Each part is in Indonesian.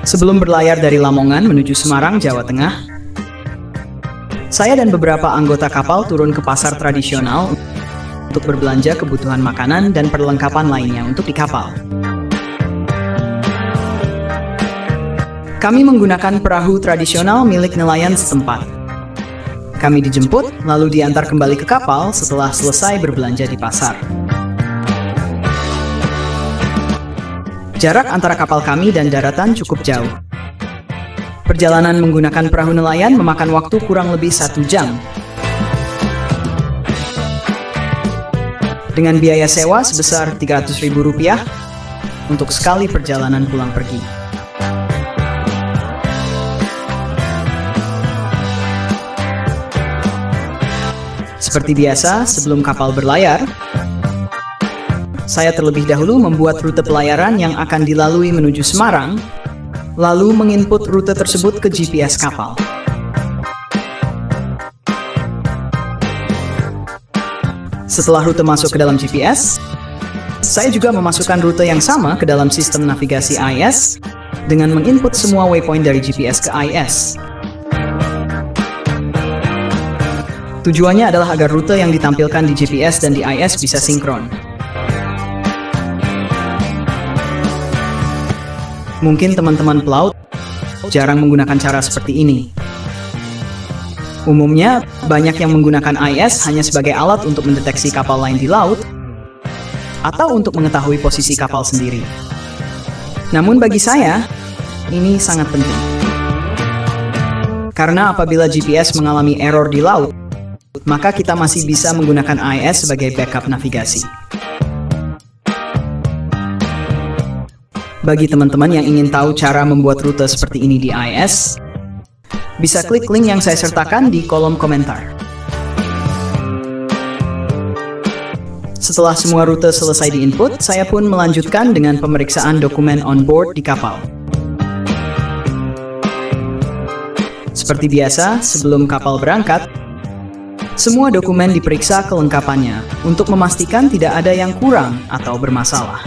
Sebelum berlayar dari Lamongan menuju Semarang, Jawa Tengah, saya dan beberapa anggota kapal turun ke pasar tradisional untuk berbelanja kebutuhan makanan dan perlengkapan lainnya untuk di kapal. Kami menggunakan perahu tradisional milik nelayan setempat. Kami dijemput, lalu diantar kembali ke kapal setelah selesai berbelanja di pasar. Jarak antara kapal kami dan daratan cukup jauh. Perjalanan menggunakan perahu nelayan memakan waktu kurang lebih 1 jam. Dengan biaya sewa sebesar Rp300.000 untuk sekali perjalanan pulang pergi. Seperti biasa, sebelum kapal berlayar, saya terlebih dahulu membuat rute pelayaran yang akan dilalui menuju Semarang, lalu menginput rute tersebut ke GPS kapal. Setelah rute masuk ke dalam GPS, saya juga memasukkan rute yang sama ke dalam sistem navigasi AIS dengan menginput semua waypoint dari GPS ke AIS. Tujuannya adalah agar rute yang ditampilkan di GPS dan di AIS bisa sinkron. Mungkin teman-teman pelaut jarang menggunakan cara seperti ini. Umumnya, banyak yang menggunakan AIS hanya sebagai alat untuk mendeteksi kapal lain di laut atau untuk mengetahui posisi kapal sendiri. Namun bagi saya, ini sangat penting. Karena apabila GPS mengalami error di laut, maka kita masih bisa menggunakan AIS sebagai backup navigasi. Bagi teman-teman yang ingin tahu cara membuat rute seperti ini di AIS, bisa klik link yang saya sertakan di kolom komentar. Setelah semua rute selesai diinput, saya pun melanjutkan dengan pemeriksaan dokumen on board di kapal. Seperti biasa, sebelum kapal berangkat, semua dokumen diperiksa kelengkapannya untuk memastikan tidak ada yang kurang atau bermasalah.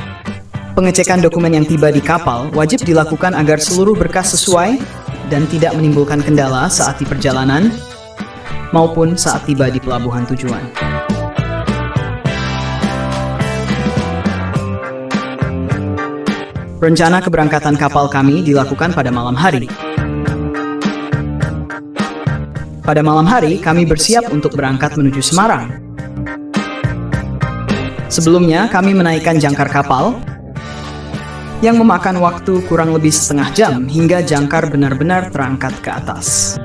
Pengecekan dokumen yang tiba di kapal wajib dilakukan agar seluruh berkas sesuai dan tidak menimbulkan kendala saat di perjalanan maupun saat tiba di pelabuhan tujuan. Rencana keberangkatan kapal kami dilakukan pada malam hari. Pada malam hari, kami bersiap untuk berangkat menuju Semarang. Sebelumnya, kami menaikkan jangkar kapal yang memakan waktu kurang lebih setengah jam hingga jangkar benar-benar terangkat ke atas.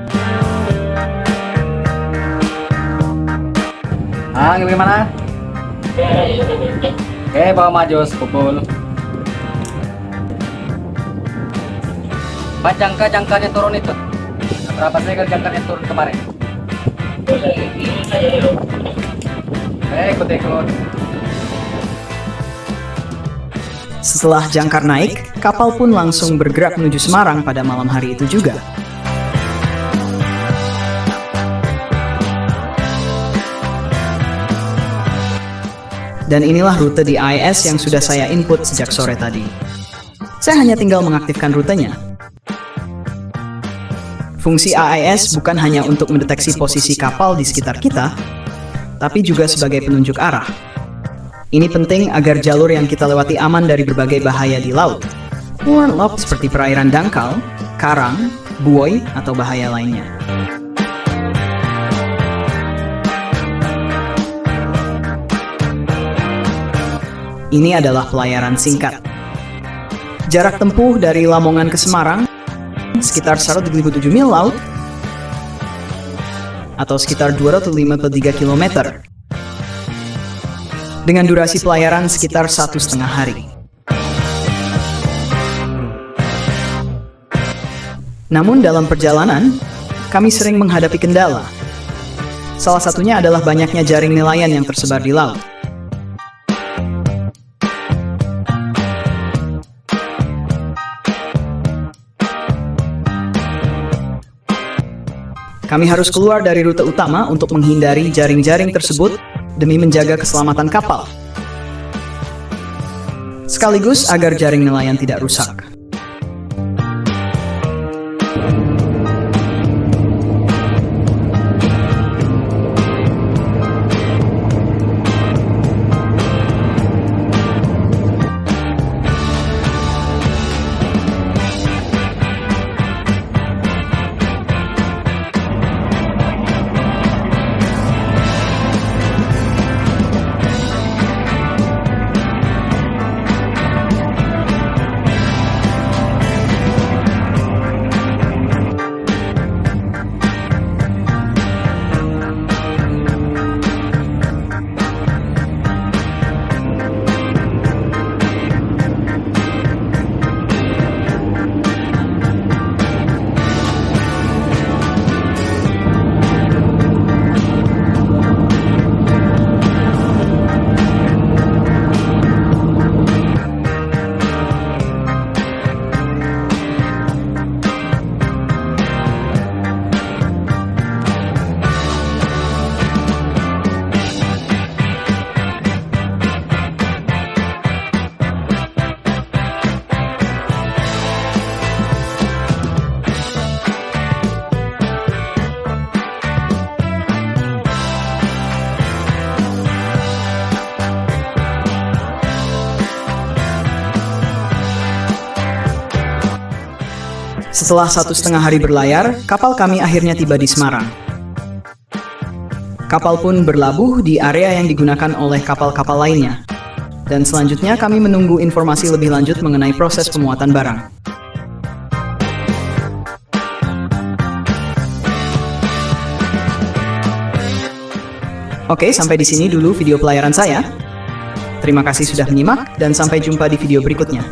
Gimana? Oke, bawa maju sepukul. Pak, jangkarnya turun itu. Berapa segel jangkarnya turun kemarin? Ikut. Setelah jangkar naik, kapal pun langsung bergerak menuju Semarang pada malam hari itu juga. Dan inilah rute di AIS yang sudah saya input sejak sore tadi. Saya hanya tinggal mengaktifkan rutenya. Fungsi AIS bukan hanya untuk mendeteksi posisi kapal di sekitar kita, tapi juga sebagai penunjuk arah. Ini penting agar jalur yang kita lewati aman dari berbagai bahaya di laut, seperti perairan dangkal, karang, buoy, atau bahaya lainnya. Ini adalah pelayaran singkat. Jarak tempuh dari Lamongan ke Semarang sekitar 177 mil laut atau sekitar 253 km. Dengan durasi pelayaran sekitar 1,5 hari. Namun dalam perjalanan, kami sering menghadapi kendala. Salah satunya adalah banyaknya jaring nelayan yang tersebar di laut. Kami harus keluar dari rute utama untuk menghindari jaring-jaring tersebut demi menjaga keselamatan kapal, sekaligus agar jaring nelayan tidak rusak. Setelah 1,5 hari berlayar, kapal kami akhirnya tiba di Semarang. Kapal pun berlabuh di area yang digunakan oleh kapal-kapal lainnya. Dan selanjutnya kami menunggu informasi lebih lanjut mengenai proses pemuatan barang. Oke, sampai di sini dulu video pelayaran saya. Terima kasih sudah menyimak, dan sampai jumpa di video berikutnya.